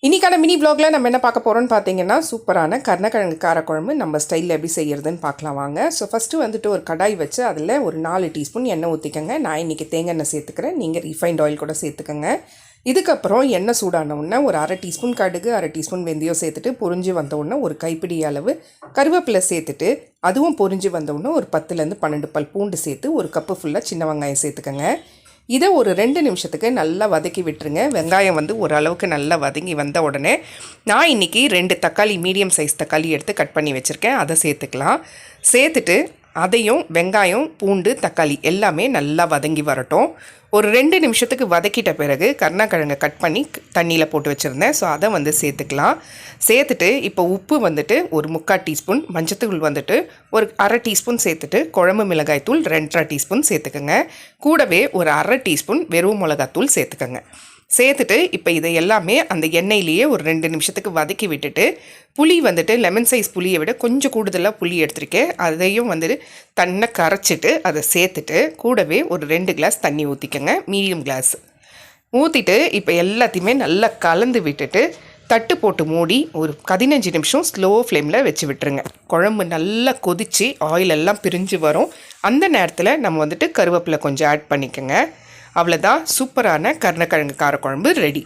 இன்றைக்கான மினி வ்ளாகில் நம்ம என்ன பார்க்க போகிறோம்னு பார்த்தீங்கன்னா சூப்பரான கருணக்கிழங்கு காரக்குழம்பு நம்ம ஸ்டைலில் எப்படி செய்கிறதுன்னு பார்க்கலாம் வாங்க. ஸோ ஃபஸ்ட்டு வந்துட்டு ஒரு கடாய் வச்சு அதில் ஒரு 4 டீஸ்பூன் எண்ணெய் ஊற்றிக்கங்க. நான் இன்றைக்கி தேங்காய் எண்ணெய் சேர்த்துக்கிறேன், நீங்கள் ரீஃபைண்ட் ஆயில் கூட சேர்த்துக்கங்க. இதுக்கப்புறம் எண்ணெய் சூடான உடனே ஒரு 1/2 டீஸ்பூன் கடுகு, 1/2 டீஸ்பூன் வெந்தயம் சேர்த்துட்டு பொரிஞ்சு வந்த உடனே ஒரு கைப்பிடி அளவு கருவேப்பிலை சேர்த்துட்டு அதுவும் பொரிஞ்சு வந்த உடனே ஒரு 10லேருந்து 12 பல் பூண்டு சேர்த்து ஒரு கப்பு ஃபுல்லாக சின்ன வெங்காயம் சேர்த்துக்கங்க. இதை ஒரு 2 நிமிஷத்துக்கு நல்லா வதக்கி விட்டுருங்க. வெங்காயம் வந்து ஓரளவுக்கு நல்லா வதங்கி வந்த உடனே நான் இன்றைக்கி 2 தக்காளி மீடியம் சைஸ் தக்காளி எடுத்து கட் பண்ணி வச்சுருக்கேன், அதை சேர்த்துக்கலாம். சேர்த்துட்டு அதையும் வெங்காயம், பூண்டு, தக்காளி எல்லாமே நல்லா வதங்கி வரட்டும். ஒரு 2 நிமிஷத்துக்கு வதக்கிட்ட பிறகு கருணக்கிழங்கை கட் பண்ணி தண்ணியில் போட்டு வச்சுருந்தேன், ஸோ அதை வந்து சேர்த்துக்கலாம். சேர்த்துட்டு இப்போ உப்பு வந்துட்டு ஒரு 3/4 டீஸ்பூன், மஞ்சத்தூள் வந்துட்டு ஒரு 1/2 டீஸ்பூன் சேர்த்துட்டு குழம்பு மிளகாய் தூள் 2.5 டீஸ்பூன் சேர்த்துக்கோங்க. கூடவே ஒரு 1/2 டீஸ்பூன் வெறும் மிளகாத்தூள் சேர்த்துக்கோங்க. சேர்த்துட்டு இப்போ இதை எல்லாமே அந்த எண்ணெயிலேயே ஒரு 2 நிமிஷத்துக்கு வதக்கி விட்டுட்டு புளி வந்துட்டு லெமன் சைஸ் புளியை விட கொஞ்சம் கூடுதலாக புளி எடுத்துருக்கேன், அதையும் வந்துட்டு தண்ணி கரைச்சிட்டு அதை சேர்த்துட்டு கூடவே ஒரு 2 கிளாஸ் தண்ணி ஊற்றிக்கோங்க, மீடியம் கிளாஸ் ஊற்றிட்டு இப்போ எல்லாத்தையுமே நல்லா கலந்து விட்டுட்டு தட்டு போட்டு மூடி ஒரு 15 நிமிஷம் ஸ்லோ ஃப்ளேமில் வச்சு விட்டுருங்க. குழம்பு நல்லா கொதித்து ஆயில் எல்லாம் பிரிஞ்சு வரும். அந்த நேரத்தில் நம்ம வந்துட்டு கருவேப்பிலை கொஞ்சம் ஆட் பண்ணிக்கோங்க. அவ்வளோதான், சூப்பரான கருணக்கிழங்கு காரக்குழம்பு ரெடி.